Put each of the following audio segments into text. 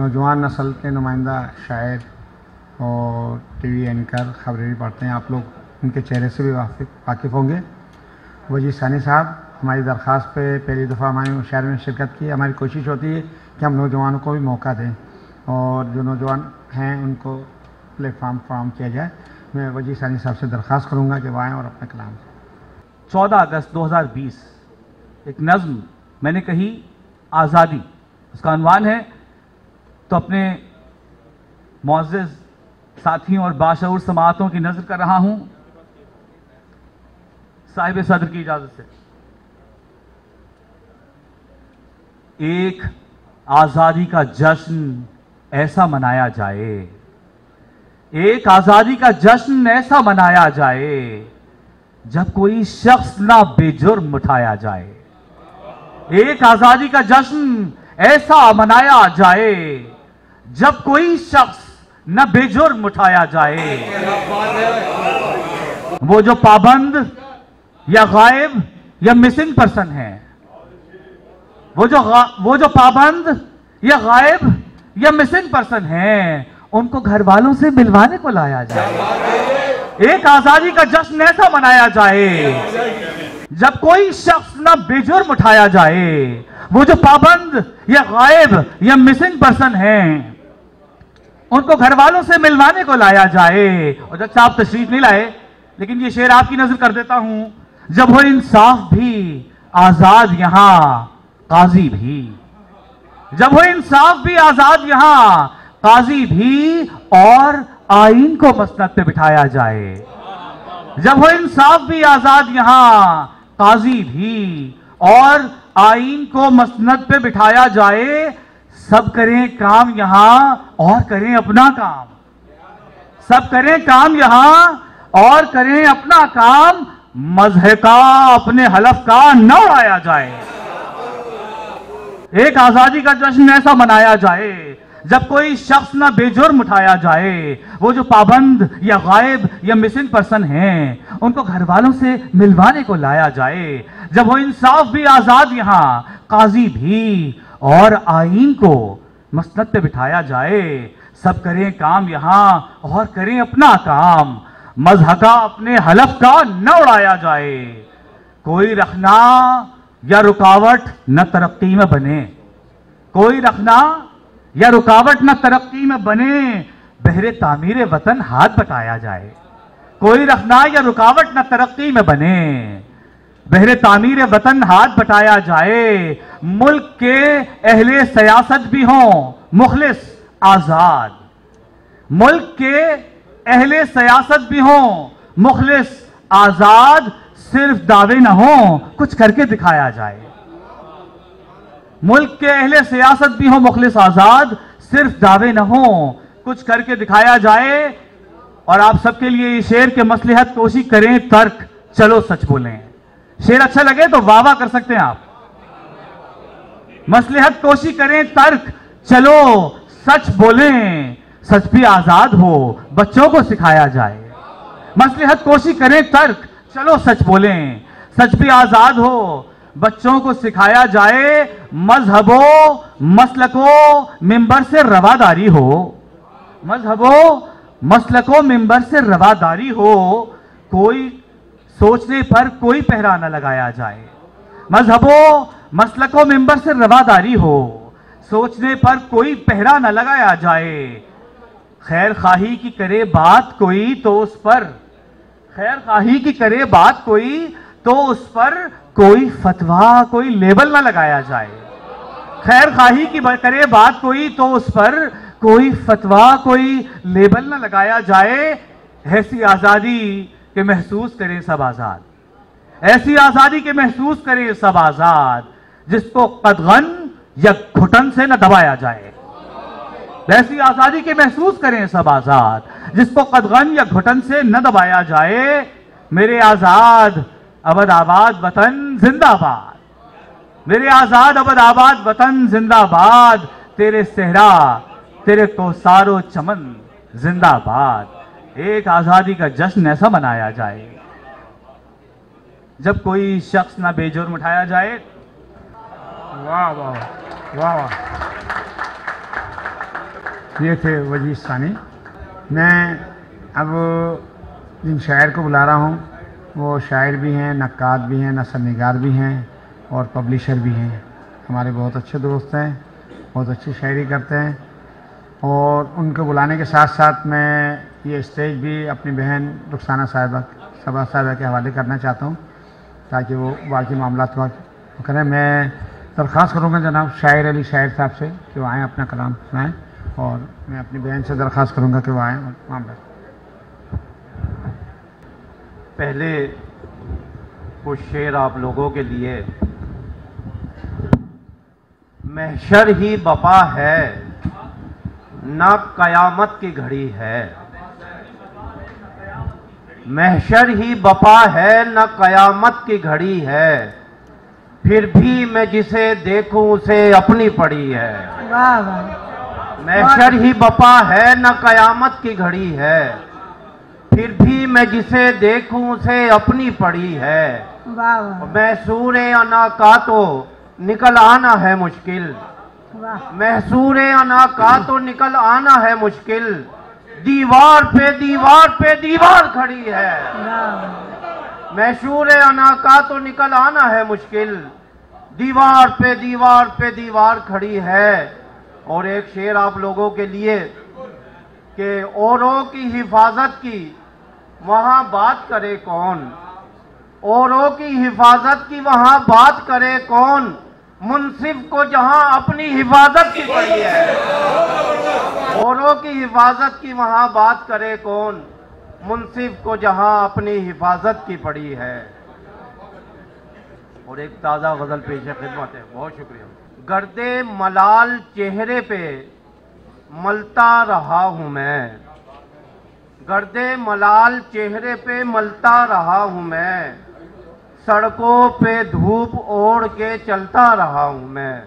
नौजवान नस्ल के नुमाइंदा शायर और टीवी एंकर खबरें भी पढ़ते हैं, आप लोग उनके चेहरे से भी वाकिफ़ होंगे। वजी सानी साहब, हमारी दरख्वास्त पे पहली दफ़ा हमारे मुशायरे में शिरकत की। हमारी कोशिश होती है कि हम नौजवानों को भी मौका दें और जो नौजवान हैं उनको प्लेटफार्म फराहम किया जाए। मैं वजी सानी साहब से दरख्वास्त करूँगा कि वो आएँ और अपना कलाम। 14 अगस्त 2020 एक नज़्म मैंने कही, आज़ादी, उसका अनवान है। तो अपने मुअज़्ज़ज़ साथियों और बाशऊर समाअतों की नज़र कर रहा हूं साहिब सदर की इजाज़त से। एक आज़ादी का जश्न ऐसा मनाया जाए, एक आज़ादी का जश्न ऐसा मनाया जाए जब कोई शख्स ना बेजुर्म उठाया जाए। एक आज़ादी का जश्न ऐसा मनाया जाए जब कोई शख्स न बेजुर्म उठाया जाए। वो जो पाबंद या गायब या मिसिंग पर्सन है, वो जो पाबंद या गायब या मिसिंग पर्सन है, उनको घर वालों से मिलवाने को लाया जाए। एक आजादी का जश्न ऐसा मनाया जाए जब कोई शख्स न बेजुर्म उठाया जाए। वो जो पाबंद या गायब या मिसिंग पर्सन है, उनको घर वालों से मिलवाने को लाया जाए। और जब साहब तशरीफ नहीं लाए, लेकिन ये शेर आपकी नजर कर देता हूं। जब हो इंसाफ भी आजाद यहां काजी भी, जब हो इंसाफ भी आजाद यहां काजी भी, और आईन को मसनद पे बिठाया जाए। जब हो इंसाफ भी आजाद यहां काजी भी, और आईन को मसनद पे बिठाया जाए। सब करें काम यहां और करें अपना काम, सब करें काम यहां और करें अपना काम। मजहब का अपने हलफ का न उड़ाया जाए। एक आजादी का जश्न ऐसा मनाया जाए जब कोई शख्स न बेजुर्म उठाया जाए। वो जो पाबंद या गायब या मिसिंग पर्सन हैं, उनको घर वालों से मिलवाने को लाया जाए। जब वो इंसाफ भी आजाद यहां काजी भी, और आईन को मसनद पे बिठाया जाए। सब करें काम यहां और करें अपना काम। मजहब का अपने हलफ का न उड़ाया जाए। कोई रखना या रुकावट न तरक्की में बने, कोई रखना या रुकावट न तरक्की में बने। बहरे तामीर वतन हाथ बटाया जाए। कोई रखना या रुकावट न तरक्की में बने, बहरे तामीर वतन हाथ बटाया जाए। मुल्क के अहले सियासत भी हों मुखलिस आजाद, मुल्क के अहले सियासत भी हों मुखलिस आजाद। सिर्फ दावे न हों, कुछ करके दिखाया जाए। मुल्क के अहले सियासत भी हों मुखलिस आजाद, सिर्फ दावे न हों, कुछ करके दिखाया जाए। और आप सबके लिए ये शेर के मसलहत कोशिश करें तर्क, चलो सच बोलें। शेर अच्छा लगे तो वाह वाह कर सकते हैं आप। मसलहत कोशिश करें तर्क, चलो सच बोलें। सच भी आजाद हो, बच्चों को सिखाया जाए। मसलहत कोशिश करें तर्क, चलो सच बोलें। सच भी आजाद हो, बच्चों को सिखाया जाए। मजहबो मसलको मिंबर से रवादारी हो, मजहबो मसलको मिंबर से रवादारी हो। कोई सोचने पर कोई पहरा न लगाया जाए। मजहबो मसलको मिंबर से रवादारी हो, सोचने पर कोई पहरा न लगाया जाए। खैर खाही की करे बात कोई तो उस पर, खैर खाही की करे बात कोई तो उस पर कोई फतवा कोई लेबल न लगाया जाए। खैर खाही की करे बात कोई तो उस पर कोई फतवा कोई लेबल न लगाया जाए। ऐसी आजादी के महसूस करें सब आजाद, ऐसी आजादी के महसूस करें सब आजाद, जिसको कदगन या घुटन से न दबाया जाए। ऐसी आजादी के महसूस करें सब आजाद, जिसको कदगन या घुटन से न दबाया जाए। मेरे आजाद अबद आबाद वतन जिंदाबाद, मेरे आजाद अबद आबाद वतन जिंदाबाद। तेरे सेहरा तेरे कोसारो चमन जिंदाबाद। एक आजादी का जश्न ऐसा मनाया जाए जब कोई शख्स ना बेजुर्म उठाया जाए। वाह वाह वाह वाह। ये थे वजी सानी। मैं अब जिन शायर को बुला रहा हूँ वो शायर भी हैं, नक्काद भी हैं, नसरनिगार भी हैं और पब्लिशर भी हैं। हमारे बहुत अच्छे दोस्त हैं, बहुत अच्छी शायरी करते हैं। और उनको बुलाने के साथ साथ मैं ये स्टेज भी अपनी बहन रुखसाना साहिबा सबा साहिबा के हवाले करना चाहता हूँ ताकि वो बाकी मामला को करें। मैं दरख्वास्त करूँगा जनाब शायर अली शायर साहब से कि वो आएँ अपना कलाम सुनाएँ, और मैं अपनी बहन से दरख्वास्त करूँगा कि वो आएँ और मामला। पहले कुछ शेर आप लोगों के लिए। महशर ही बपा है ना कयामत की घड़ी है, महशर ही बपा है न कयामत की घड़ी है, फिर भी मैं जिसे देखूं उसे अपनी पड़ी है। वाह वाह। महशर ही बपा है न कयामत की घड़ी है, फिर भी मैं जिसे देखूं उसे अपनी पड़ी है। वाह वाह। मैसूरे अना का तो निकल आना है मुश्किल, वाह। महसूरे अना का तो निकल आना है मुश्किल, दीवार पे दीवार पे दीवार खड़ी है। मैसूरे अना का तो निकल आना है मुश्किल, दीवार पे दीवार पे दीवार खड़ी है। और एक शेर आप लोगों के लिए कि औरों की हिफाजत की वहां बात करे कौन, औरों की हिफाजत की वहां बात करे कौन, मुंसिफ को जहां अपनी हिफाजत की पड़ी है। औरों की हिफाजत की वहां बात करे कौन, मुंसिफ को जहां अपनी हिफाजत की पड़ी है। और एक ताज़ा गजल पेश खिदमत है, बहुत शुक्रिया। गर्दे मलाल चेहरे पे मलता रहा हूं मैं, गर्दे मलाल चेहरे पे मलता रहा हूं मैं, सड़कों पे धूप ओढ़ के चलता रहा हूं मैं,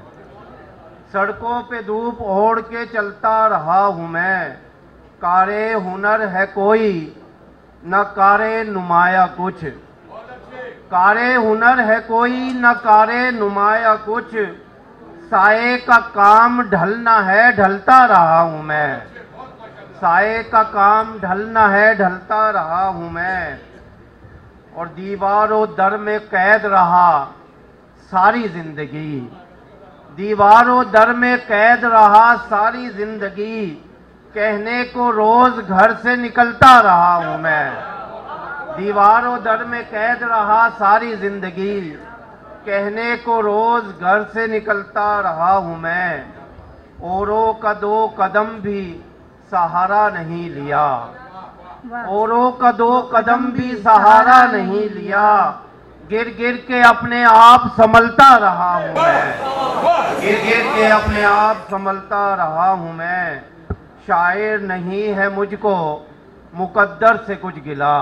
सड़कों पे धूप ओढ़ के चलता रहा हूं मैं। कारे हुनर है कोई न कारे नुमाया कुछ, कारे हुनर है कोई न कारे नुमाया कुछ, साए का काम ढलना है ढलता रहा हूं मैं, साए का काम ढलना है ढलता रहा हूं मैं। और दीवारों दर में कैद रहा सारी जिंदगी, दीवारों दर में कैद रहा सारी जिंदगी, कहने को रोज घर से निकलता रहा हूं मैं, दीवारों दर में कैद रहा सारी जिंदगी, कहने को रोज घर से निकलता रहा हूं मैं। औरों का दो कदम भी सहारा नहीं लिया, औरों का दो कदम भी सहारा नहीं लिया, गिर गिर के अपने आप संभलता रहा हूं मैं, गिर गिर के अपने आप संभलता रहा हूं मैं। शायर नहीं है मुझको मुकद्दर से कुछ गिला,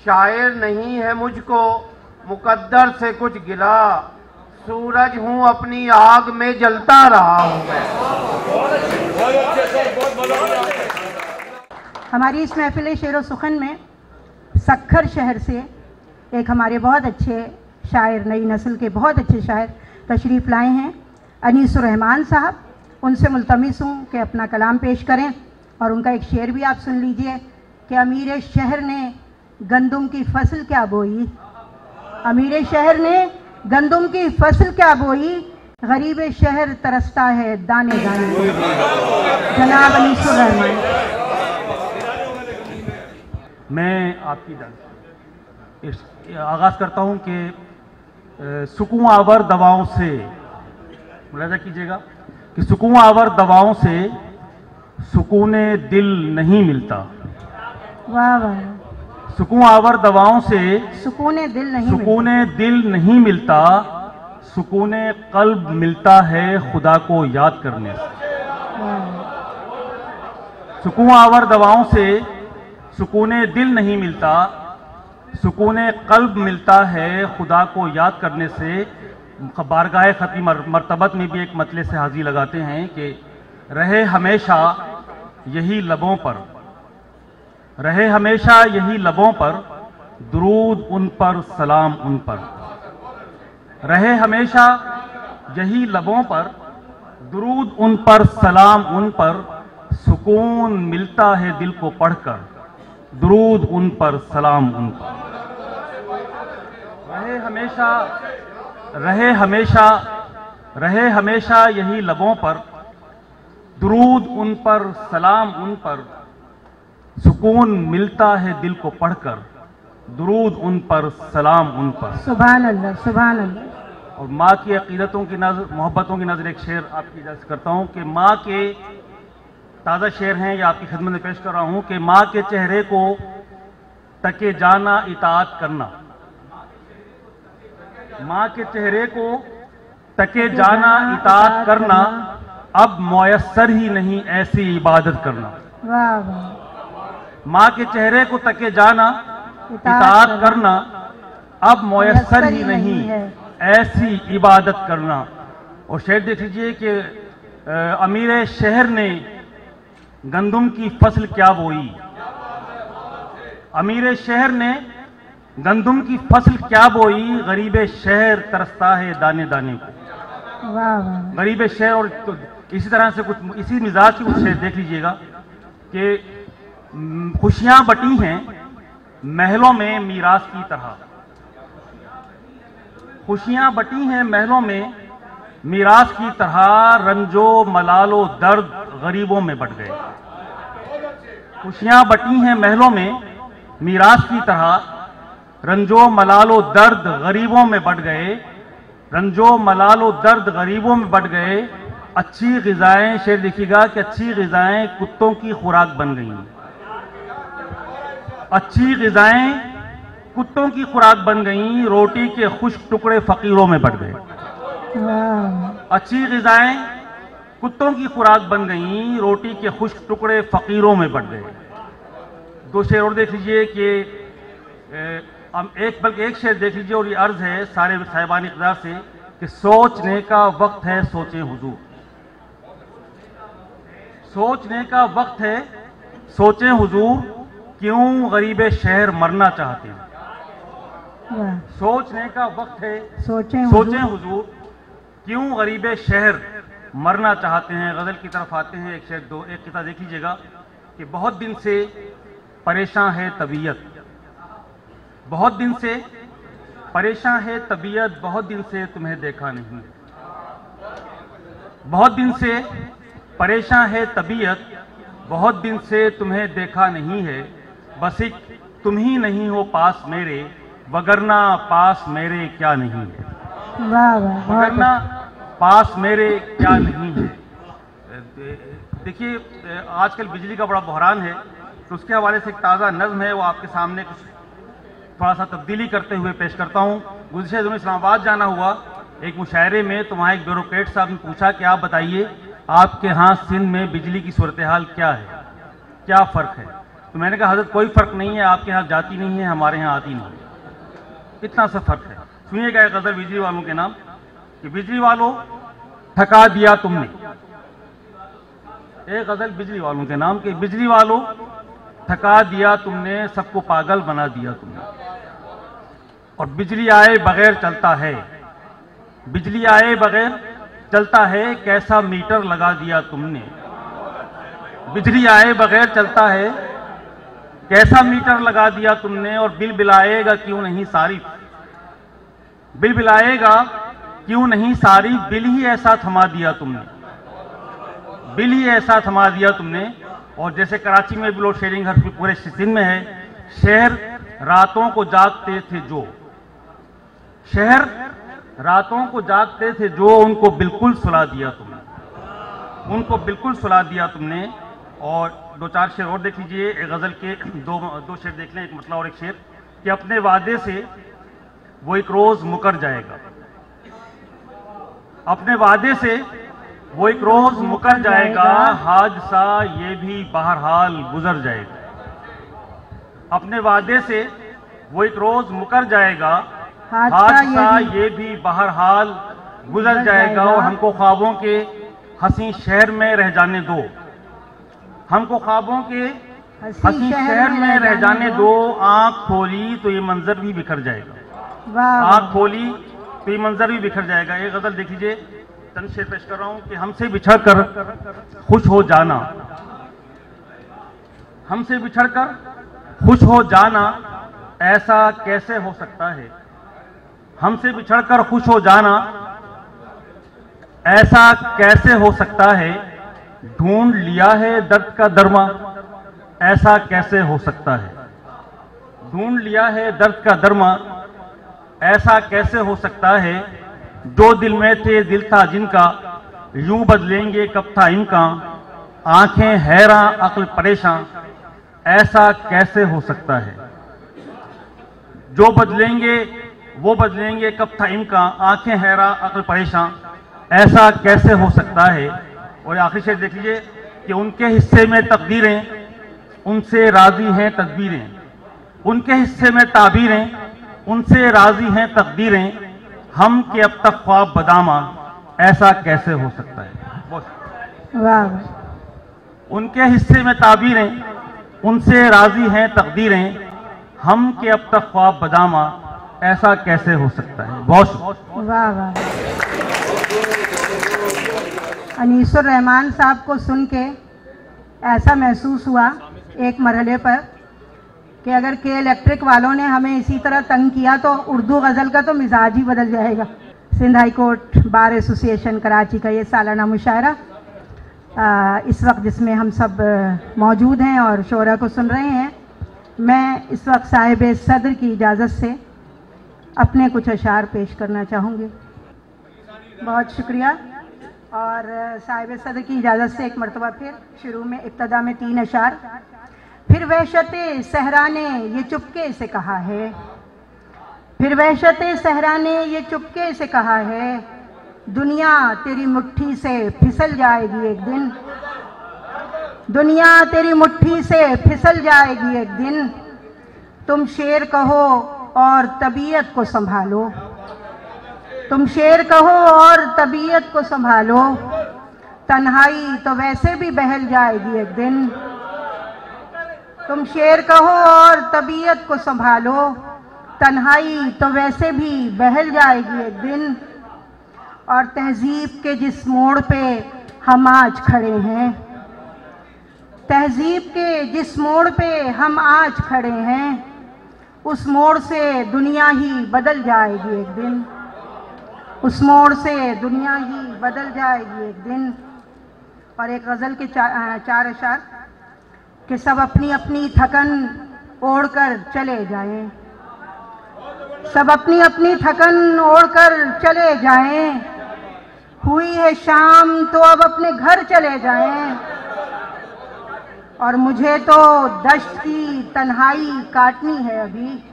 शायर नहीं है मुझको मुकद्दर से कुछ गिला, सूरज हूं अपनी आग में जलता रहा हूं मैं। हमारी इस महफिल शेर सुखन में सक्खर शहर से एक हमारे बहुत अच्छे शायर, नई नस्ल के बहुत अच्छे शायर तशरीफ़ लाए हैं, अनीसुर रहमान साहब। उनसे मुल्तमिस हूँ कि अपना कलाम पेश करें और उनका एक शेर भी आप सुन लीजिए कि अमीर शहर ने गंदुम की फसल क्या बोई, अमीर शहर ने गंदुम की फसल क्या बोई, गरीब शहर तरसता है दाने दाने। जनाब अनीसुर रहमान। मैं आपकी आगाज़ करता हूं कि सुकून आवर दवाओं से, मुलाजा कीजिएगा कि सुकून आवर दवाओं से सुकूने दिल नहीं मिलता। वाह वाह। सुकून आवर दवाओं से सुकूने दिल नहीं सुकूने दिल नहीं मिलता, सुकूने कल्ब मिलता है खुदा को याद करने से। सुकून आवर दवाओं से सुकूने दिल नहीं मिलता, सुकूने कल्ब मिलता है खुदा को याद करने से। बारगाह खती मर्तबत में भी एक मतले से हाजी लगाते हैं कि रहे हमेशा यही लबों पर, रहे हमेशा यही लबों पर, दुरूद उन पर सलाम उन पर, रहे हमेशा यही लबों पर, दुरूद उन पर सलाम उन पर, सुकून मिलता है दिल को पढ़कर, दुरूद उन पर, सलाम उन पर। रहे हमेशा यही लबों पर, दुरूद उन पर, सलाम उन पर। सुकून मिलता है दिल को पढ़कर, दुरूद उन पर, सलाम उन पर। सुभान अल्लाह, सुभान अल्लाह। और माँ की अकीदतों की नज़र, मोहब्बतों की नज़र एक शेर आपकी इजाज़त करता हूँ कि माँ के ताज़ा शेर हैं, या आपकी खिदमत में पेश कर रहा हूँ कि माँ के चेहरे को तके जाना इताअत करना, माँ के चेहरे को तके जाना इताअत करना, अब मुयस्सर ही नहीं ऐसी इबादत करना। वाह वाह। माँ के चेहरे को तके जाना इताअत करना, अब मुयस्सर ही नहीं ऐसी इबादत करना। और शेर देख लीजिए कि अमीर शहर ने गंदुम की फसल क्या बोई, अमीर शहर ने गंदुम की फसल क्या बोई, गरीब शहर तरसता है दाने दाने को। वाह वाह। गरीब शहर। और तो इसी तरह से कुछ इसी मिजाज की कुछ शेर देख लीजिएगा कि खुशियां बटी हैं महलों में मीरास की तरह, खुशियां बटी हैं महलों में मीरास की तरह, रंजो मलालो दर्द गरीबों में बट गए। खुशियां बटी हैं महलों में मीरास की तरह, रंजो मलालो दर्द गरीबों में बट गए, रंजो मलालो दर्द गरीबों में बट गए। अच्छी ग़िज़ाएं, शेर देखिएगा कि अच्छी ग़िज़ाएं कुत्तों की खुराक बन गई, अच्छी ग़िज़ाएं कुत्तों की खुराक बन गई, रोटी के खुश्क टुकड़े फ़कीरों में बट गए। अच्छी ग़िज़ाएं कुत्तों की खुराक बन गई, रोटी के खुश्क टुकड़े फ़कीरों में बट गए। दो शेर और देख लीजिए कि बल्कि एक शेर देख लीजिए, और ये अर्ज़ है सारे साहिबान इक़्तिदार से कि सोचने का वक्त है सोचें हुजूर, सोचने का वक्त है सोचें हुजूर, क्यों गरीब शहर मरना चाहते हैं। सोचने का वक्त है सोचें हुजूर, क्यों गरीब शहर मरना चाहते हैं। गज़ल की तरफ आते हैं। एक किता देख लीजिएगा कि बहुत दिन से परेशान है तबीयत, बहुत दिन से परेशान है तबीयत, बहुत दिन से तुम्हें देखा नहीं, बहुत दिन से परेशान है तबीयत, बहुत दिन से तुम्हें देखा नहीं है। बस एक तुम ही नहीं हो पास मेरे, वगरना पास मेरे क्या नहीं है। वाह वाह। वगरना पास मेरे क्या नहीं है। देखिए आजकल बिजली का बड़ा बहरान है, तो उसके हवाले से एक ताज़ा नज़्म है, वो आपके सामने कुछ थोड़ा सा तब्दीली करते हुए पेश करता हूँ। गुज़िश्ता दिनों इस्लामाबाद जाना हुआ एक मुशायरे में, तो वहाँ एक ब्यूरोक्रेट साहब ने पूछा कि आप बताइए आपके यहाँ सिंध में बिजली की सूरत हाल क्या है, क्या फ़र्क है। तो मैंने कहा हज़रत कोई फ़र्क नहीं है, आपके यहाँ जाती नहीं है, हमारे यहाँ आती नहीं है, इतना सा फ़र्क है। सुनिएगा एक गज़ल बिजली वालों के नाम कि बिजली वालों थका दिया तुमने, एक गज़ल बिजली वालों के नाम कि बिजली वालों थका दिया तुमने, सबको पागल बना दिया तुमने। और बिजली आए बगैर चलता है, बिजली आए बगैर चलता है, कैसा मीटर लगा दिया तुमने। बिजली आए बगैर चलता है, कैसा मीटर लगा दिया तुमने। और बिल बिलाएगा क्यों नहीं सारी, बिल बिलाएगा क्यों नहीं सारी, बिल ही ऐसा थमा दिया तुमने, बिल ही ऐसा थमा दिया तुमने। और जैसे कराची में भी लोड शेयरिंग हर पूरे सिंध में है, शहर रातों को जागते थे जो, शहर रातों को जागते थे जो, उनको बिल्कुल सुला दिया तुमने, उनको बिल्कुल सुला दिया तुमने। और दो चार शेर और देख लीजिए, एक गज़ल के दो शेर देख लें, एक मतलब और एक शेर कि अपने वादे से वो एक रोज़ मुकर जाएगा, अपने वादे से वो एक रोज़ मुकर जाएगा, हादसा ये भी बहरहाल गुजर जाएगा। अपने वादे से वो एक रोज़ मुकर जाएगा, हादसा ये भी बहरहाल गुजर जाएगा। और हमको ख्वाबों के हंसी शहर में रह जाने दो, हमको ख्वाबों के हंसी शहर में रह जाने दो, आंख खोली तो ये मंजर भी बिखर जाएगा, आंख खोली तो ये मंजर भी बिखर जाएगा। ये गज़ल देख लीजिए, चंद शेर पेश कर रहा हूं कि हमसे बिछड़ कर खुश हो जाना, हमसे बिछड़कर खुश हो जाना ऐसा कैसे हो सकता है? हमसे बिछड़कर खुश हो जाना ऐसा कैसे हो सकता है? ढूंढ लिया है दर्द का दरमा, ऐसा कैसे हो सकता है? ढूंढ लिया है दर्द का दरमा, ऐसा कैसे हो सकता है? जो दिल में थे दिल था जिनका, यूं बदलेंगे कब था इनका। आंखें हैरान अक्ल परेशान, ऐसा कैसे हो सकता है? जो बदलेंगे वो बदलेंगे कब था इनका। आंखें हैरान अक्ल परेशान, ऐसा कैसे हो सकता है? और आखिर शेर देख लीजिए कि उनके हिस्से में तकदीरें, उनसे राजी हैं तदबीरें। उनके हिस्से में ताबीरें, उनसे राजी हैं तकदीरें। हम के अब तक ख्वाब बदामा, ऐसा कैसे हो सकता है? वाह। उनके हिस्से में ताबीरें, उनसे राजी हैं तकदीरें। हम के अब तक ख्वाब बदामा, ऐसा कैसे हो सकता है? बहुत वाह वाह। अनीसुर रहमान साहब को सुन के ऐसा महसूस हुआ एक मरहले पर कि अगर के इलेक्ट्रिक वालों ने हमें इसी तरह तंग किया तो उर्दू गज़ल का तो मिजाज ही बदल जाएगा। Sindh high court bar association Karachi का ये सालाना मुशायरा इस वक्त जिसमें हम सब मौजूद हैं और शोरा को सुन रहे हैं, मैं इस वक्त साहिब सदर की इजाज़त से अपने कुछ अशार पेश करना चाहूँगी। बहुत शुक्रिया। और साहिब सदर की इजाज़त से एक मरतबा फिर शुरू में इब्तदा में 3 अशार। फिर वहशते सहरा ने ये चुपके से कहा है, फिर वहशते सहरा ने ये चुपके से कहा है, दुनिया तेरी मुट्ठी से फिसल जाएगी एक दिन। दुनिया तेरी मुट्ठी से फिसल जाएगी एक दिन। तुम शेर कहो और तबीयत को संभालो, तुम शेर कहो और तबीयत को संभालो। तन्हाई तो वैसे भी बहल जाएगी एक दिन। तुम शेर कहो और तबीयत को संभालो। तन्हाई तो वैसे भी बहल जाएगी एक दिन। और तहजीब के जिस मोड़ पे हम आज खड़े हैं, तहजीब के जिस मोड़ पे हम आज खड़े हैं, उस मोड़ से दुनिया ही बदल जाएगी एक दिन। उस मोड़ से दुनिया ही बदल जाएगी एक दिन। और एक गज़ल के 4 अशार कि सब अपनी अपनी थकन ओढ़कर चले जाएं, सब अपनी अपनी थकन ओढ़कर चले जाएं। हुई है शाम तो अब अपने घर चले जाएं। और मुझे तो दश्त की तन्हाई काटनी है अभी,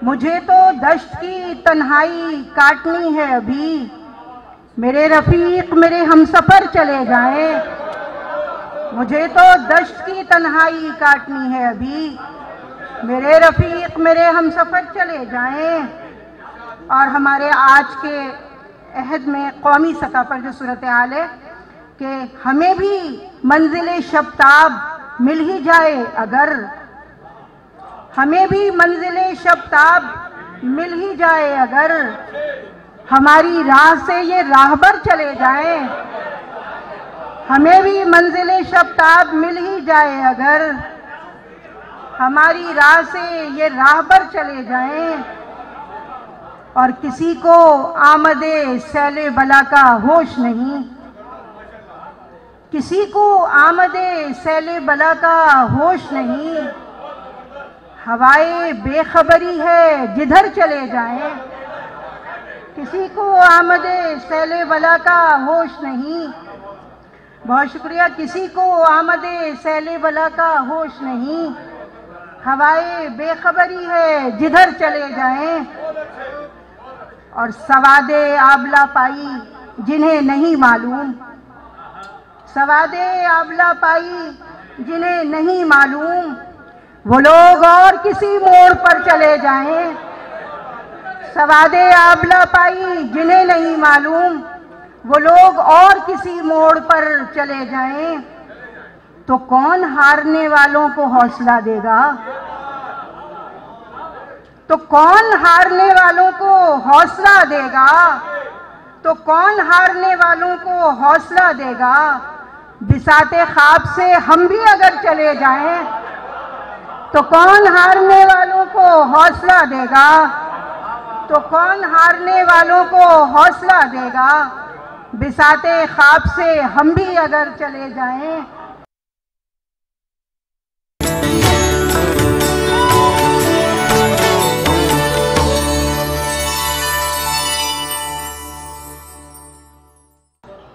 मुझे तो दश्त की तन्हाई काटनी है अभी। मेरे रफ़ीक मेरे हमसफ़र चले जाएं, मुझे तो दश्त की तन्हाई काटनी है अभी। मेरे रफ़ीक मेरे हमसफ़र चले जाएं। और हमारे आज के अहद में कौमी सतह पर जो सूरत हाल है कि हमें भी मंजिल शब्ताब मिल ही जाए अगर, हमें भी मंजिल शब्ताब मिल ही जाए अगर, हमारी राह से ये राहबर चले जाएं। हमें भी मंजिल शब्ताब मिल ही जाए अगर, हमारी राह से ये राहबर चले जाएं। और किसी को आमदे सैले बला का होश नहीं, किसी को आमदे सैले बला का होश नहीं। हवाए बेखबरी है जिधर चले जाएं, किसी को आमदे सैले बला का होश नहीं। बहुत शुक्रिया। किसी को आमदे सैले बला का होश नहीं। हवाए बेखबरी है जिधर चले जाएं। और सवादे आबला पाई जिन्हें नहीं मालूम, सवादे आबला पाई जिन्हें नहीं मालूम, वो लोग और किसी मोड़ पर चले जाएं। सवादे आबला पाई जिन्हें नहीं मालूम, वो लोग और किसी मोड़ पर चले जाएं। तो कौन हारने वालों को हौसला देगा, तो कौन हारने वालों को हौसला देगा, तो कौन हारने वालों को हौसला देगा। बिसाते ख्वाब से हम भी अगर चले जाएं तो कौन हारने वालों को हौसला देगा, तो कौन हारने वालों को हौसला देगा। बिसाते ख्वाब से हम भी अगर चले जाएं।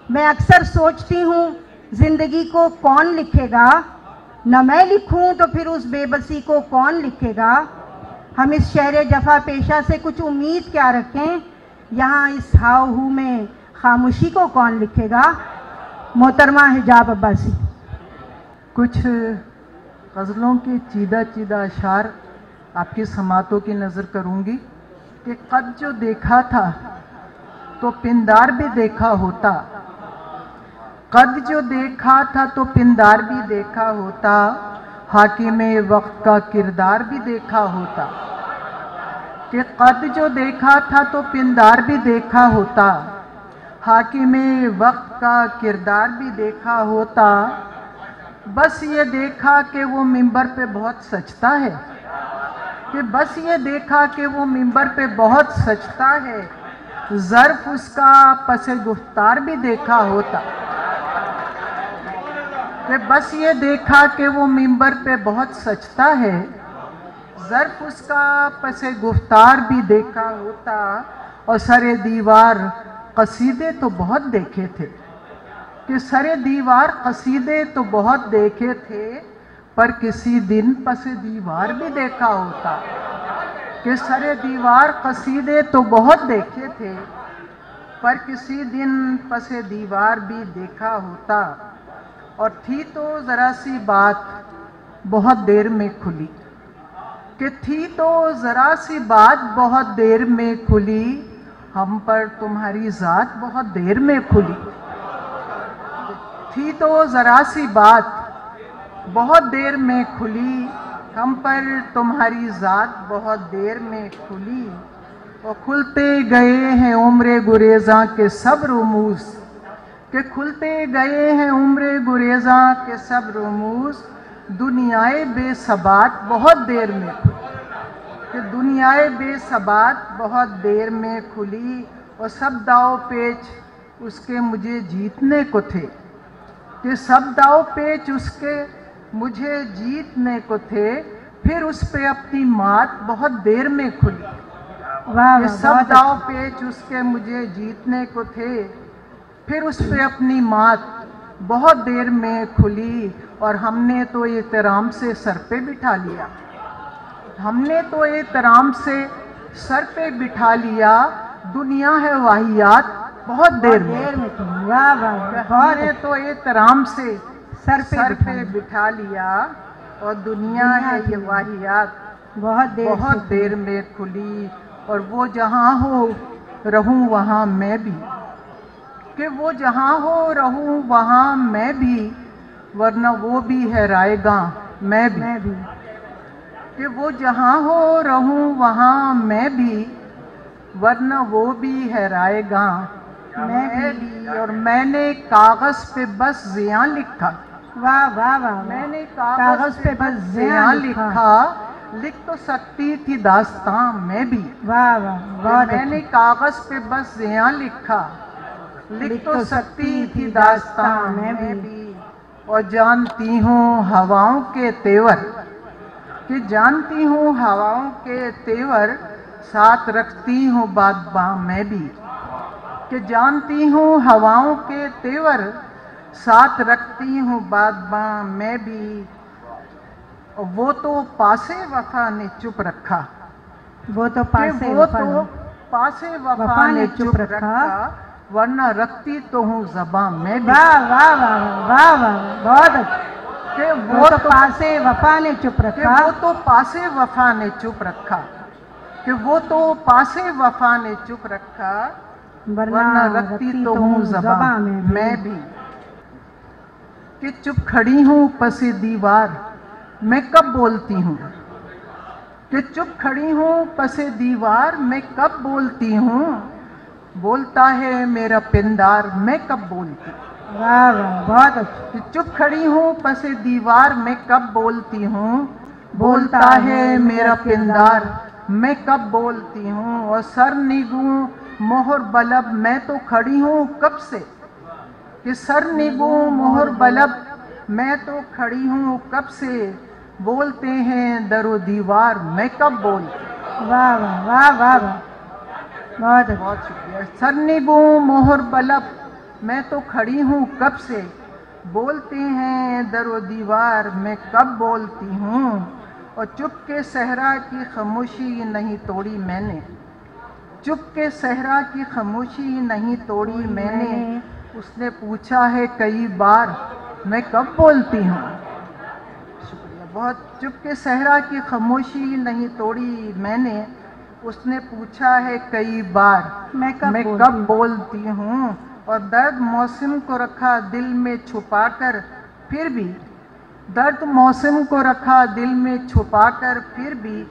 मैं अक्सर सोचती हूँ जिंदगी को कौन लिखेगा, न मैं लिखूं तो फिर उस बेबसी को कौन लिखेगा। हम इस शहर जफा पेशा से कुछ उम्मीद क्या रखें, यहाँ इस हाव हू में खामोशी को कौन लिखेगा। मोहतरमा हिजाब अब्बासी। कुछ गज़लों के चीदा चीदा अशार आपकी समातों की नज़र करूँगी कि कद जो देखा था तो पिंदार भी देखा होता, कद जो देखा था तो पिंदार भी देखा होता, हाकिमे वक्त का किरदार भी देखा होता। कि कद जो देखा था तो पिंदार भी देखा होता, हाकिमे वक्त का किरदार भी देखा होता। बस ये देखा कि वो मिंबर पे बहुत सजता है, कि बस ये देखा कि वो मिंबर पे बहुत सजता है, ज़र्फ उसका पसे गुफ्तार भी देखा होता। कि बस ये देखा कि वो मिंबर पे बहुत सजता है, ज़र्फ उसका पसे गुफ्तार भी देखा होता। और सरे दीवार कसीदे तो बहुत देखे थे, कि सरे दीवार कसीदे तो बहुत देखे थे, पर किसी दिन पसे दीवार भी देखा होता। कि सरे दीवार कसीदे तो बहुत देखे थे, पर किसी दिन पसे दीवार भी देखा होता। और थी तो ज़रा सी बात बहुत देर में खुली, कि थी तो ज़रा सी बात बहुत देर में खुली, हम पर तुम्हारी ज़ात बहुत देर में खुली। थी तो ज़रा सी बात बहुत देर में खुली, हम पर तुम्हारी ज़ात बहुत देर में खुली। और खुलते गए हैं उम्रे गुरेज़ा के सब रुमूज़, कि खुलते गए हैं उम्रे गुरेज़ा के सब रुमूज़, दुनियाए बेसबात बहुत देर में खुली। कि दुनियाए बेसबात बहुत देर में खुली, और सब दाव पेच उसके मुझे जीतने को थे, कि सब दाव पेच उसके मुझे जीतने को थे, फिर उस पे अपनी मात बहुत देर में खुली। वाह, कि सब दाव पेच उसके मुझे जीतने को थे, फिर उस पे अपनी मात बहुत देर में खुली। और हमने तो एहतराम से सर पे बिठा लिया, हमने तो एहतराम से सर पे बिठा लिया, दुनिया है वाहियात बहुत देर में थी। वाह वाह, हमने तो एहतराम से सर पे बिठा लिया, और दुनिया है ये वाहियात बहुत देर में खुली। और वो जहाँ हो रहूँ वहाँ मैं भी, कि वो जहाँ हो रहूँ वहाँ मैं भी, वरना वो भी है रायगा मैं भी। कि वो जहाँ हो रहूँ वहाँ मैं भी, वरना वो भी है रायगा मैं भी। और मैंने कागज़ पे बस ज़िया लिखा। वाह वाह वाह, मैंने कागज़ पे बस ज़िया लिखा, लिख तो सकती थी दास्तां मैं भी। वाह वाह, बहुत मैंने कागज़ पे बस ज़िया लिखा, लिख तो सकती थी दास्तां मैं भी। और जानती हूँ हवाओं के तेवर, कि जानती हूँ हवाओं के तेवर, साथ रखती हूँ बादबां मैं भी। कि जानती हूँ हवाओं के तेवर, साथ रखती हूँ बादबां मैं भी। और वो तो पासे वफा ने चुप रखा, वो तो पासे वफा ने चुप रखा, वरना रखती तो हूँ ज़बां मैं भी। वाह वाह वाह वाह वाह, बहुत अच्छा। कि वो तो पासे वफा ने चुप रखा, वो तो पासे वफा ने चुप रखा, कि वो तो पासे वफा ने चुप रखा, वरना रखती तो हूँ ज़बां मैं भी। कि चुप खड़ी हूँ पसे दीवार मैं कब बोलती हूँ, कि चुप खड़ी हूँ पसे दीवार मैं कब बोलती हूँ, बोलता है मेरा पिंदार मैं कब बोलती। वाह वाह, बहुत अच्छा। कि चुप खड़ी हूँ पसे दीवार, मैं कब बोलती हूँ, बोलता है मेरा पिंदार, मैं कब बोलती हूँ। और सर निगूं मोहर बलब, मैं तो खड़ी हूँ कब से, कि सर निगूं मोहर बलब, मैं तो खड़ी हूँ कब से, बोलते हैं दरो दीवार, मैं कब बोलती। वाह वाह वाह वाह वाह, बहुत अच्छा। बहुत शुक्रिया। सर निगूं मोहर बलब, मैं तो खड़ी हूँ कब से, बोलते हैं दरो दीवार, मैं कब बोलती हूँ। और चुप के सहरा की खामोशी नहीं तोड़ी मैंने, चुप के सहरा की खामोशी नहीं तोड़ी मैंने, उसने पूछा है कई बार, मैं कब बोलती हूँ। शुक्रिया बहुत। चुप के सहरा की खामोशी नहीं तोड़ी मैंने, उसने पूछा है कई बार, मैं कब कब बोलती हूँ। और दर्द मौसम को रखा दिल में छुपाकर, फिर भी दर्द मौसम को रखा दिल में छुपाकर, फिर भी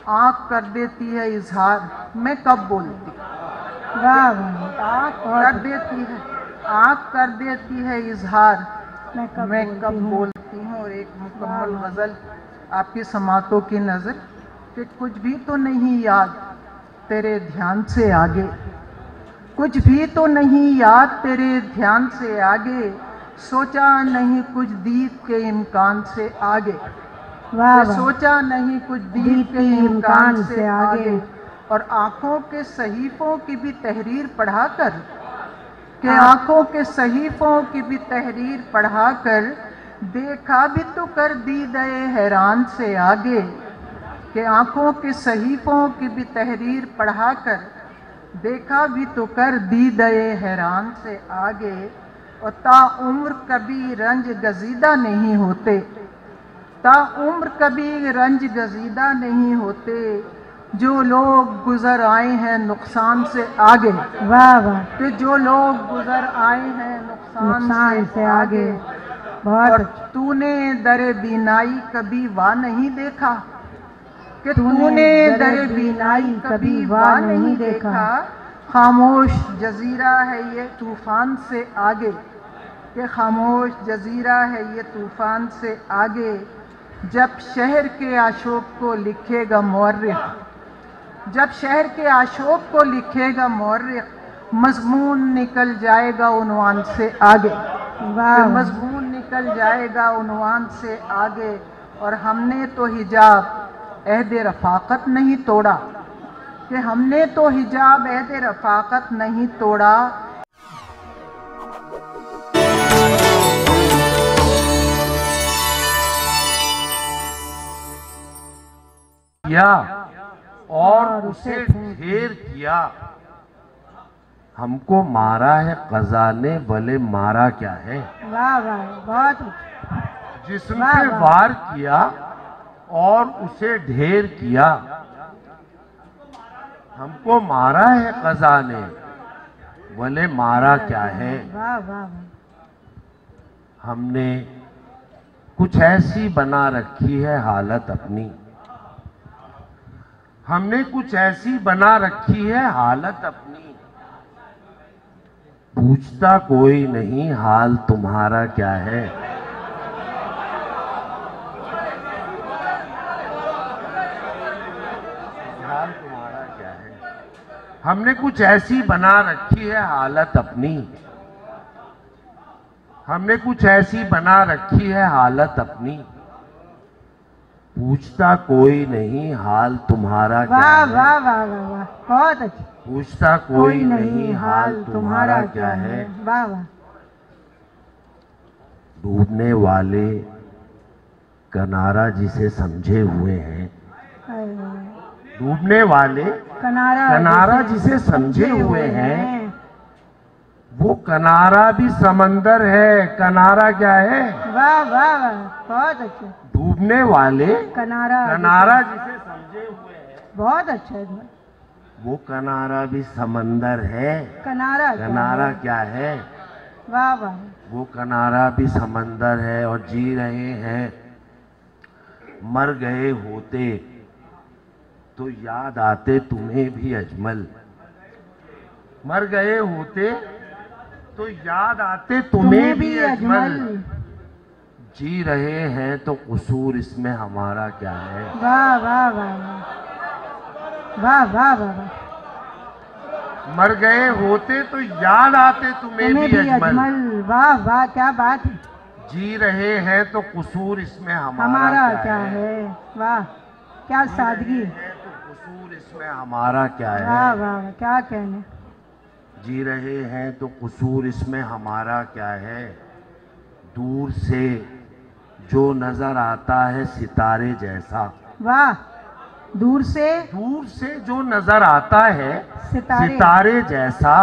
आँख कर देती है इजहार, मैं कब बोलती। वाह वाह, आँख कर देती है, आँख कर देती है इजहार, मैं कब बोलती हूँ। और एक मुकम्मल गज़ल आपकी समातों की नज़र, कि कुछ भी तो नहीं याद तेरे ध्यान से आगे, कुछ भी तो नहीं याद तेरे ध्यान से आगे, सोचा नहीं कुछ दीद के इम्कान से आगे। वाह वाह, सोचा नहीं कुछ दीद के इम्कान से आगे। और आँखों के सहीफ़ों की भी तहरीर पढ़ाकर, कि आँखों के सहीफ़ों की भी तहरीर पढ़ाकर, देखा भी तो कर दी गए हैरान से आगे। कि आँखों के सहीफ़ों की भी तहरीर पढ़ाकर, देखा भी तो कर दी गए हैरान से आगे। और ताउम्र कभी रंज गजीदा नहीं होते, ताउम्र कभी रंज गजीदा नहीं होते, जो लोग गुजर आए हैं नुकसान से आगे। वाह वाह, कि जो लोग गुजर आए हैं नुकसान से आगे। बहुत और अच्छा। तूने दरे बीनाई कभी वाह नहीं देखा, कि तूने दरे बीनाई कभी वाह नहीं देखा, खामोश जजीरा है ये तूफान से आगे। कि खामोश जजीरा है ये तूफान से आगे, जब शहर के आशोक को लिखेगा मौर्रिख, जब शहर के आशोक को लिखेगा मौर्रिख, मजमून निकल जाएगा उन्वान से आगे। वाह, मजमून निकल जाएगा उन्वान से आगे। और हमने तो हिजाब अहद रफ़ाक़त नहीं तोड़ा, कि हमने तो हिजाब अहद रफ़ाक़त नहीं तोड़ा। किया और उसे ढेर किया, हमको मारा है क़ज़ा ने, भले मारा क्या है। वाह वाह, बहुत अच्छा। जिस्म वाह, पे वाह। वार किया और उसे ढेर किया, हमको मारा है क़ज़ा ने, भले मारा क्या है। वाह वाह वाह, हमने कुछ ऐसी बना रखी है हालत अपनी, हमने कुछ ऐसी बना रखी है हालत अपनी, पूछता कोई नहीं हाल तुम्हारा क्या है। हाल तुम्हारा क्या है। हमने कुछ ऐसी बना रखी है हालत अपनी, हमने कुछ ऐसी बना रखी है हालत अपनी, पूछता कोई नहीं हाल तुम्हारा क्या वाह है। वाह वाह वाह वाह, बहुत अच्छा। पूछता कोई नहीं हाल तुम्हारा क्या है। वाह वाह, डूबने वाले किनारा जिसे समझे हुए हैं, अरे वाह। डूबने वाले किनारा जिसे समझे हुए हैं, वो किनारा भी समंदर है। किनारा क्या है? वाह वाह वाह, बहुत अच्छा। डूबने वाले किनारा जिसे समझे हुए हैं, बहुत अच्छा है। वो किनारा भी समंदर है। किनारा क्या है? वाह वाह, वो किनारा भी समंदर है। और जी रहे हैं, मर गए होते तो याद आते तुम्हें भी अजमल। मर गए होते तो याद आते तुम्हें भी अजमल। जी रहे हैं तो कसूर इसमें हमारा क्या है। वाह वाह वाह वाह वाह वाह वाह। मर गए होते तो याद आते तुम्हें भी अजमल। वाह वाह क्या बात है। जी रहे हैं तो कसूर इसमें हमारा क्या है। वाह क्या सादगी। तो कसूर इसमें हमारा क्या है। वाह वाह क्या कहने। जी रहे हैं तो कसूर इसमें हमारा क्या है। दूर से जो नजर आता है सितारे जैसा। वाह दूर से जो नजर आता है सितारे जैसा।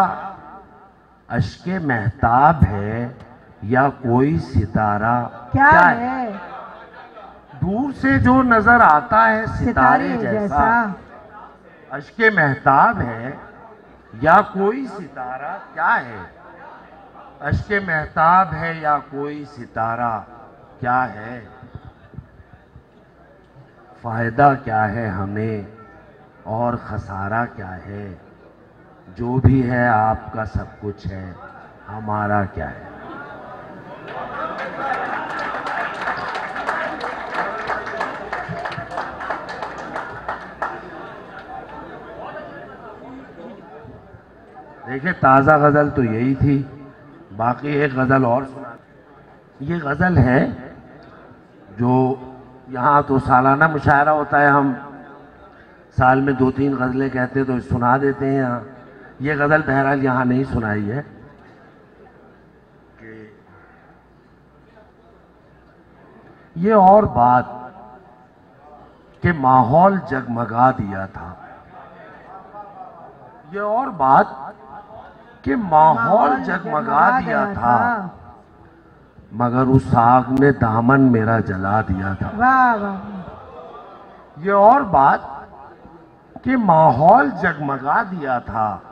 अश्के महताब है या कोई सितारा क्या है। दूर से जो नजर आता है सितारे जैसा। अश्के महताब है या कोई सितारा क्या है। अश्के महताब है या कोई सितारा क्या है। फायदा क्या है हमें और खसारा क्या है। जो भी है आपका सब कुछ है, हमारा क्या है। देखिए ताज़ा गज़ल तो यही थी, बाकी एक गज़ल और सुना। ये गज़ल है जो यहाँ तो सालाना मुशायरा होता है, हम साल में 2-3 गज़लें कहते तो सुना देते हैं यहाँ। ये गज़ल बहरहाल यहाँ नहीं सुनाई है कि ये और बात कि माहौल जगमगा दिया था। ये और बात कि माहौल जगमगा दिया था, मगर उस आग ने दामन मेरा जला दिया था। वाह वाह। ये और बात कि माहौल जगमगा दिया था,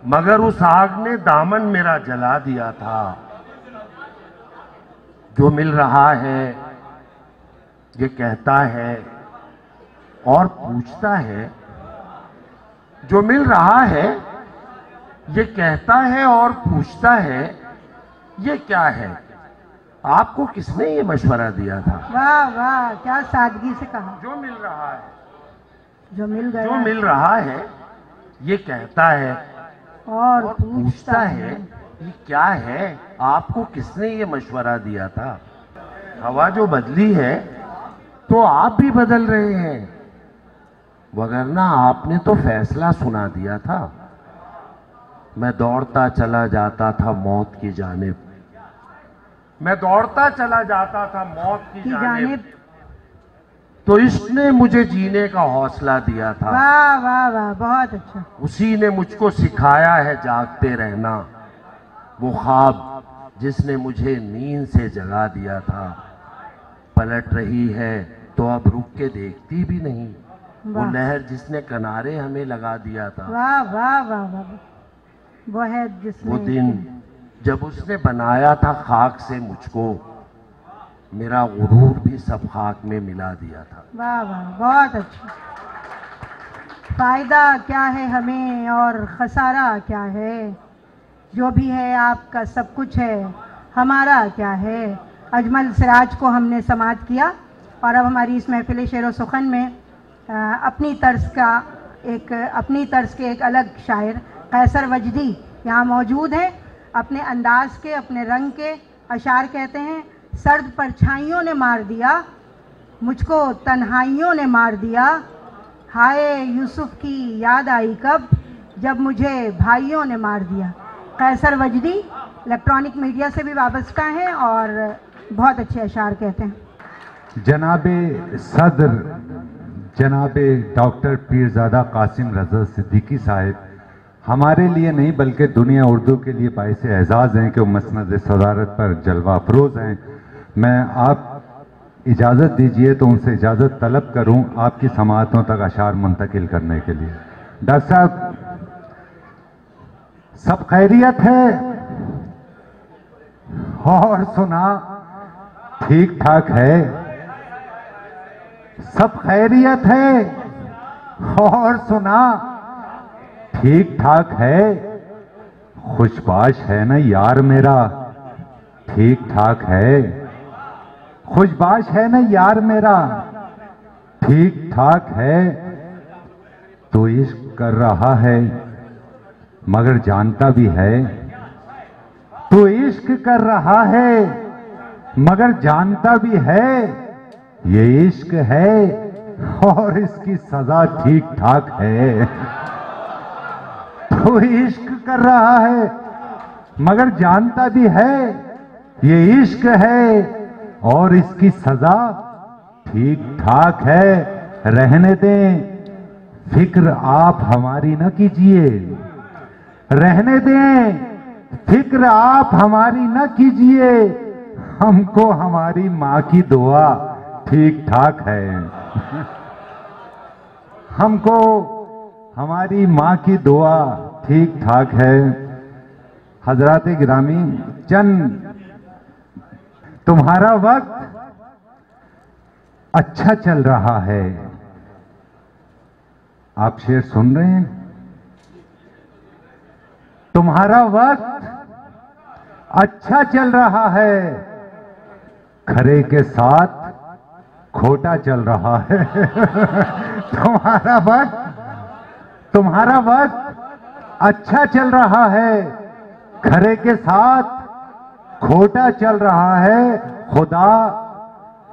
मगर उस आग ने दामन मेरा जला दिया था। जो मिल रहा है ये कहता है और पूछता है। जो मिल रहा है ये कहता है और पूछता है, ये क्या है। आपको किसने ये मशवरा दिया था। वाह वाह क्या सादगी से कहा। जो मिल रहा है, जो मिल गया, जो मिल रहा है ये कहता है और पूछता है, ये क्या है। आपको किसने ये मशवरा दिया था। हवा जो बदली है तो आप भी बदल रहे हैं, वगरना आपने तो फैसला सुना दिया था। मैं दौड़ता चला जाता था मौत की जानिब। मैं दौड़ता चला जाता था मौत की जानिब, तो इसने मुझे जीने का हौसला दिया था। वाह वाह वाह बहुत अच्छा। उसी ने मुझको सिखाया है जागते रहना, वो ख्वाब जिसने मुझे नींद से जगा दिया था। पलट रही है तो अब रुक के देखती भी नहीं, वो लहर जिसने किनारे हमें लगा दिया था। वाह वाह वाह वाह। वो है जिसने, वो दिन जब उसने बनाया था खाक से मुझको, मेरा गुरूर भी सब खाक में मिला दिया था। वाह वाह बहुत अच्छा। फायदा क्या है हमें और खसारा क्या है। जो भी है आपका सब कुछ है, हमारा क्या है। अजमल सिराज को हमने समाअत किया और अब हमारी इस महफिल शेर व सुखन में अपनी तर्ज के एक अलग शायर कैसर वजदी यहाँ मौजूद हैं। अपने अंदाज के, अपने रंग के अशार कहते हैं। सर्द परछाइयों ने मार दिया मुझको, तन्हाइयों ने मार दिया। हाय यूसुफ की याद आई कब, जब मुझे भाइयों ने मार दिया। कैसर वजदी इलेक्ट्रॉनिक मीडिया से भी वाबस्ता हैं और बहुत अच्छे अशार कहते हैं। जनाबे सदर जनाबे डॉक्टर पीरजादा कासिम रज़ा सिद्दीकी साहिब हमारे लिए नहीं बल्कि दुनिया उर्दू के लिए बाइस एजाज़ हैं कि वो मसनद सदारत पर जलवा अफरोज़ हैं। मैं आप इजाज़त दीजिए तो उनसे इजाज़त तलब करूं आपकी समाअतों तक अशार मुंतकिल करने के लिए। डॉक्टर साहब, सब खैरियत है और सुना ठीक ठाक है। सब खैरियत है और सुना ठीक ठाक है। खुशबाश है ना यार मेरा, ठीक ठाक है। खुशबाश है ना यार मेरा, ठीक ठाक है। तो इश्क कर रहा है मगर जानता भी है, तो इश्क कर रहा है मगर जानता भी है, ये इश्क है और इसकी सजा ठीक ठाक है। तो इश्क कर रहा है मगर जानता भी है, ये इश्क है और इसकी सजा ठीक ठाक है। रहने दें, फिक्र आप हमारी न कीजिए, रहने दें, फिक्र आप हमारी न कीजिए, हमको हमारी मां की दुआ ठीक ठाक है। हमको हमारी मां की दुआ ठीक ठाक है। हजरात गिरामी, चंद तुम्हारा वक्त अच्छा चल रहा है। आप शेर सुन रहे हैं? तुम्हारा वक्त अच्छा चल रहा है, खरे के साथ खोटा चल रहा है। तुम्हारा वक्त अच्छा चल रहा है, खरे के साथ खोटा चल रहा है। खुदा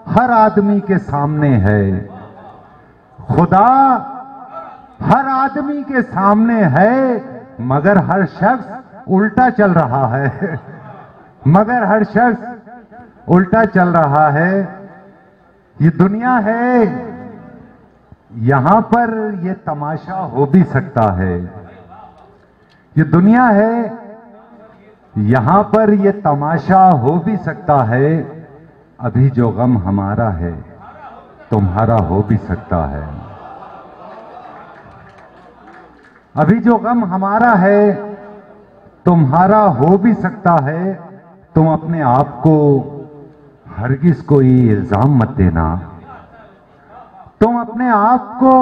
हर आदमी के सामने है, खुदा हर आदमी के सामने है, मगर हर शख्स उल्टा चल रहा है। मगर हर शख्स उल्टा चल रहा है। ये दुनिया है, यहां पर ये तमाशा हो भी सकता है। ये दुनिया है, यहां पर ये तमाशा हो भी सकता है। अभी जो गम हमारा है तुम्हारा हो भी सकता है। अभी जो गम हमारा है तुम्हारा हो भी सकता है। तुम अपने आप को हरगिज कोई इल्जाम मत देना, तुम अपने आप को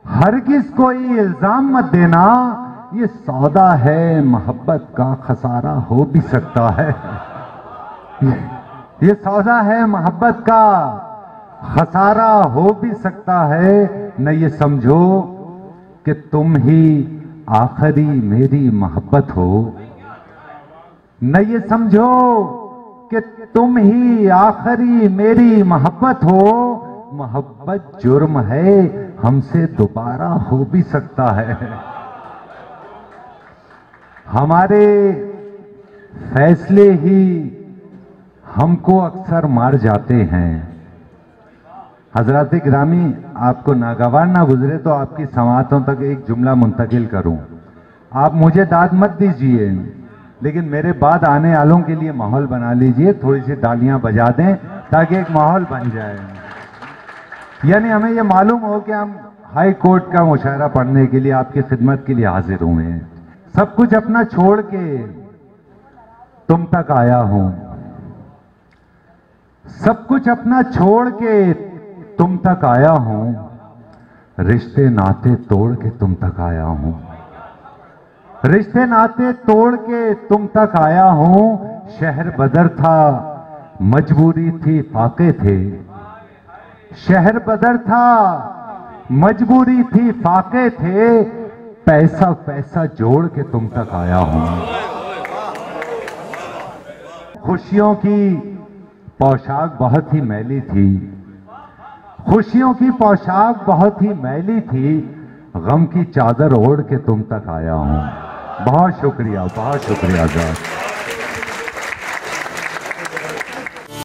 हरगिज कोई इल्जाम मत देना। ये सौदा है, मोहब्बत का खसारा हो भी सकता है। ये सौदा है, मोहब्बत का खसारा हो भी सकता है। न ये समझो कि तुम ही आखिरी मेरी मोहब्बत हो, न ये समझो कि तुम ही आखिरी मेरी मोहब्बत हो। मोहब्बत जुर्म है, हमसे दोबारा हो भी सकता है। हमारे फैसले ही हमको अक्सर मार जाते हैं। हजरात गिरामी, आपको नागवार ना गुजरे तो आपकी समातों तक एक जुमला मुंतकिल करूं। आप मुझे दाद मत दीजिए, लेकिन मेरे बाद आने वालों के लिए माहौल बना लीजिए। थोड़ी सी तालियां बजा दें ताकि एक माहौल बन जाए। यानी हमें यह मालूम हो कि हम हाई कोर्ट का मुशायरा पढ़ने के लिए आपकी खिदमत के लिए हाजिर हुए हैं। सब कुछ अपना छोड़ के तुम तक आया हूं, सब कुछ अपना छोड़ के तुम तक आया हूं। रिश्ते नाते तोड़ के तुम तक आया हूं, रिश्ते नाते तोड़ के तुम तक आया हूं। शहर बदर था, मजबूरी थी, फाके थे। शहर बदर था, मजबूरी थी, फाके थे। पैसा पैसा जोड़ के तुम तक आया हूं। खुशियों की पोशाक बहुत ही मैली थी, खुशियों की पोशाक बहुत ही मैली थी। गम की चादर ओढ़ के तुम तक आया हूं। बहुत शुक्रिया, बहुत शुक्रिया।